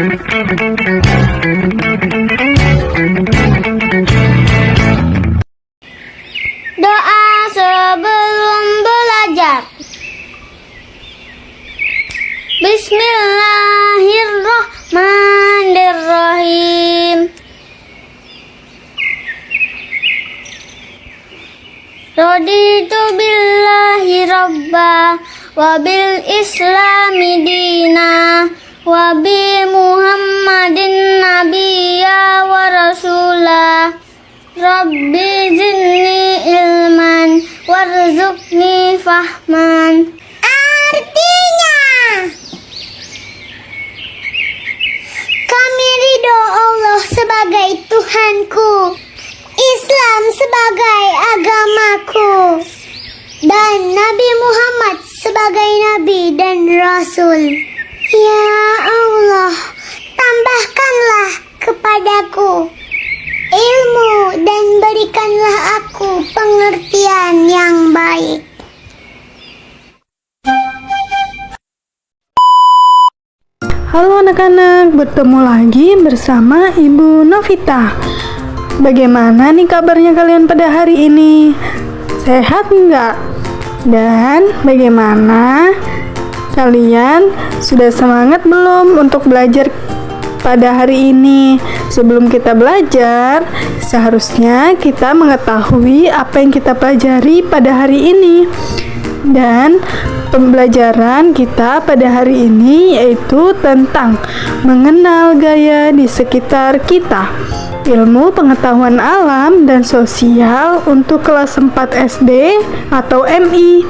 Doa sebelum belajar. Bismillahirrahmanirrahim. Raditu billahi rabba wa bil islami dina wa bi muhammadin nabiyya wa rasulah. Rabbi zidni ilman warzuqni fahman. Artinya, kami ridho Allah sebagai Tuhanku, Islam sebagai agamaku, dan Nabi Muhammad sebagai Nabi dan Rasul. Ya Allah, tambahkanlah kepadaku ilmu dan berikanlah aku pengertian yang baik. Halo anak-anak, bertemu lagi bersama Ibu Novita. Bagaimana nih kabarnya kalian pada hari ini? Sehat enggak? Dan bagaimana kalian sudah semangat belum untuk belajar pada hari ini? Sebelum kita belajar, seharusnya kita mengetahui apa yang kita pelajari pada hari ini. Dan pembelajaran kita pada hari ini yaitu tentang mengenal gaya di sekitar kita. Ilmu pengetahuan alam dan sosial untuk kelas 4 SD atau MI.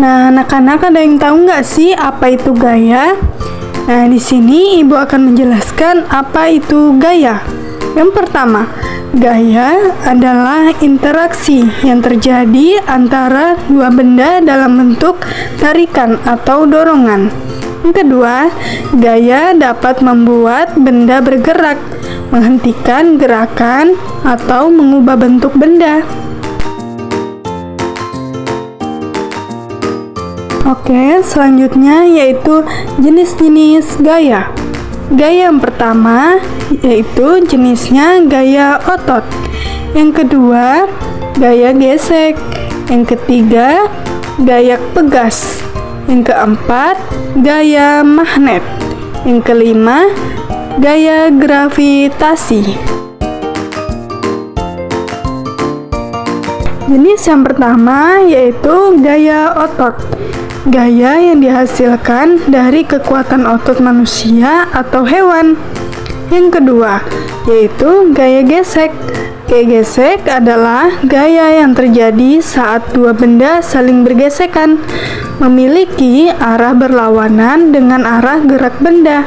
Nah, anak-anak ada yang tahu nggak sih apa itu gaya? Nah, di sini Ibu akan menjelaskan apa itu gaya. Yang pertama, gaya adalah interaksi yang terjadi antara dua benda dalam bentuk tarikan atau dorongan. Yang kedua, gaya dapat membuat benda bergerak, menghentikan gerakan, atau mengubah bentuk benda. Oke, selanjutnya yaitu jenis-jenis gaya. Gaya yang pertama yaitu jenisnya gaya otot. Yang kedua, gaya gesek. Yang ketiga, gaya pegas. Yang keempat, gaya magnet. Yang kelima, gaya gravitasi. Jenis yang pertama yaitu gaya otot. Gaya yang dihasilkan dari kekuatan otot manusia atau hewan. Yang kedua, yaitu gaya gesek. Gaya gesek adalah gaya yang terjadi saat dua benda saling bergesekan, memiliki arah berlawanan dengan arah gerak benda.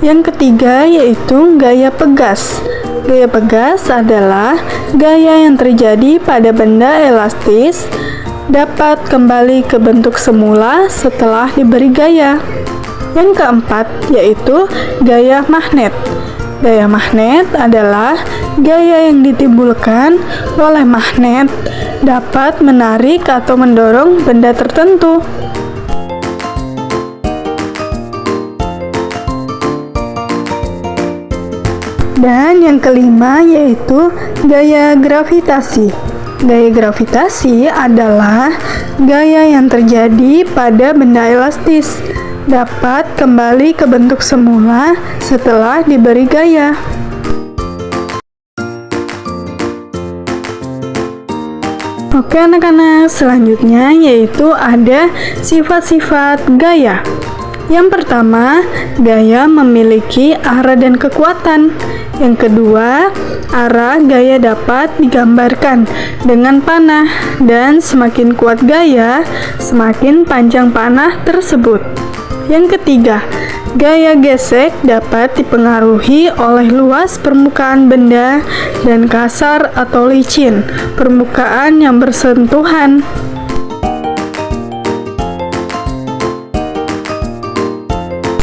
Yang ketiga yaitu gaya pegas. Gaya pegas adalah gaya yang terjadi pada benda elastis, dapat kembali ke bentuk semula setelah diberi gaya. Yang keempat yaitu gaya magnet. Gaya magnet adalah gaya yang ditimbulkan oleh magnet, dapat menarik atau mendorong benda tertentu. Dan yang kelima yaitu gaya gravitasi. Gaya gravitasi adalah gaya yang terjadi pada benda elastis, dapat kembali ke bentuk semula setelah diberi gaya. Oke anak-anak, selanjutnya yaitu ada sifat-sifat gaya. Yang pertama, gaya memiliki arah dan kekuatan. Yang kedua, arah gaya dapat digambarkan dengan panah, dan semakin kuat gaya, semakin panjang panah tersebut. Yang ketiga, gaya gesek dapat dipengaruhi oleh luas permukaan benda dan kasar atau licin permukaan yang bersentuhan.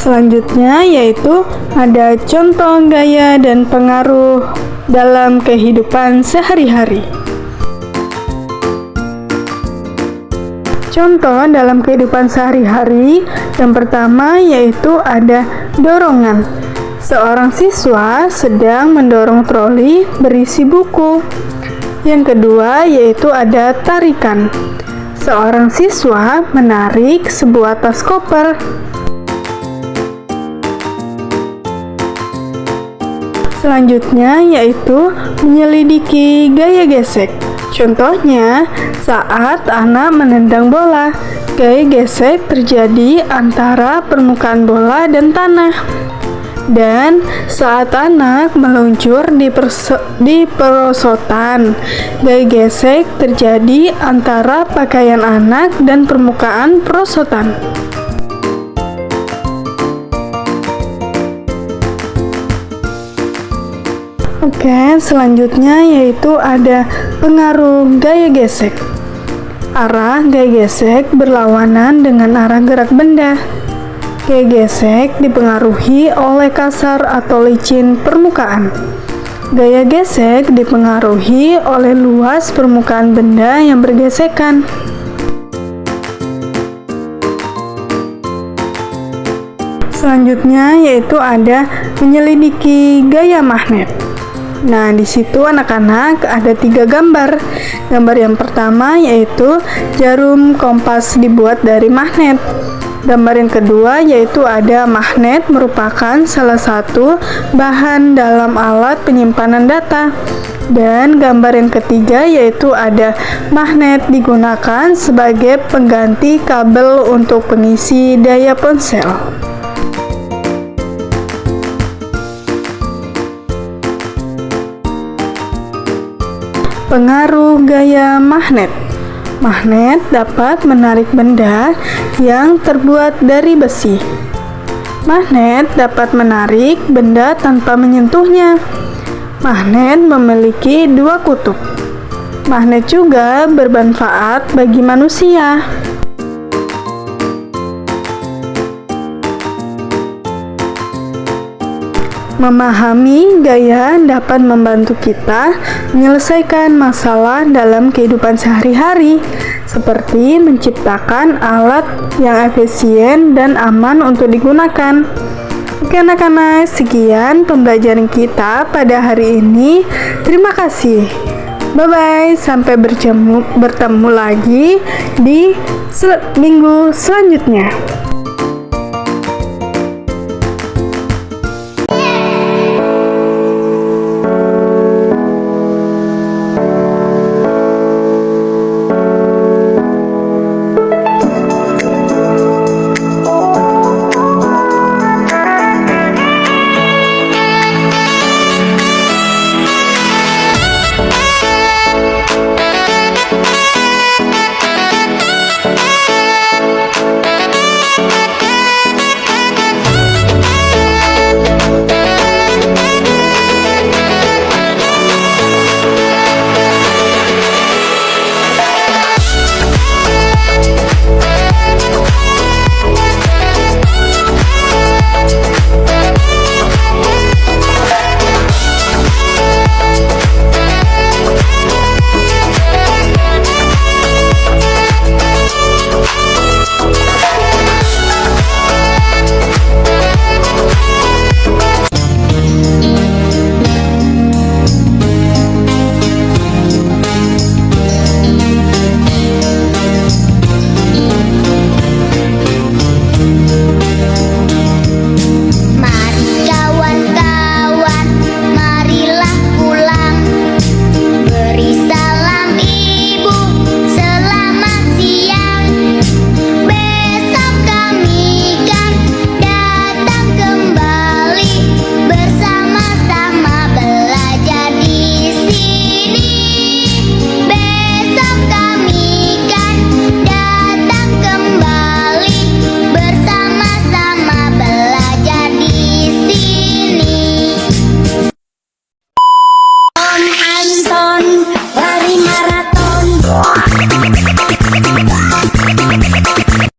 Selanjutnya yaitu ada contoh gaya dan pengaruh dalam kehidupan sehari-hari. Contoh dalam kehidupan sehari-hari, yang pertama yaitu ada dorongan. Seorang siswa sedang mendorong troli berisi buku. Yang kedua yaitu ada tarikan. Seorang siswa menarik sebuah tas koper. Selanjutnya yaitu menyelidiki gaya gesek. Contohnya, saat anak menendang bola, gaya gesek terjadi antara permukaan bola dan tanah. Dan saat anak meluncur di perosotan, gaya gesek terjadi antara pakaian anak dan permukaan perosotan. Oke, selanjutnya yaitu ada pengaruh gaya gesek. Arah gaya gesek berlawanan dengan arah gerak benda. Gaya gesek dipengaruhi oleh kasar atau licin permukaan. Gaya gesek dipengaruhi oleh luas permukaan benda yang bergesekan. Selanjutnya yaitu ada menyelidiki gaya magnet. Nah, di situ anak-anak ada 3 gambar. Gambar yang pertama yaitu jarum kompas dibuat dari magnet. Gambar yang kedua yaitu ada magnet merupakan salah satu bahan dalam alat penyimpanan data. Dan gambar yang ketiga yaitu ada magnet digunakan sebagai pengganti kabel untuk pengisi daya ponsel. Pengaruh gaya magnet. Magnet dapat menarik benda yang terbuat dari besi. Magnet dapat menarik benda tanpa menyentuhnya. Magnet memiliki 2 kutub. Magnet juga bermanfaat bagi manusia. Memahami gaya dapat membantu kita menyelesaikan masalah dalam kehidupan sehari-hari, seperti menciptakan alat yang efisien dan aman untuk digunakan. Oke anak-anak, sekian pembelajaran kita pada hari ini. Terima kasih. Bye-bye, sampai bertemu lagi di minggu selanjutnya.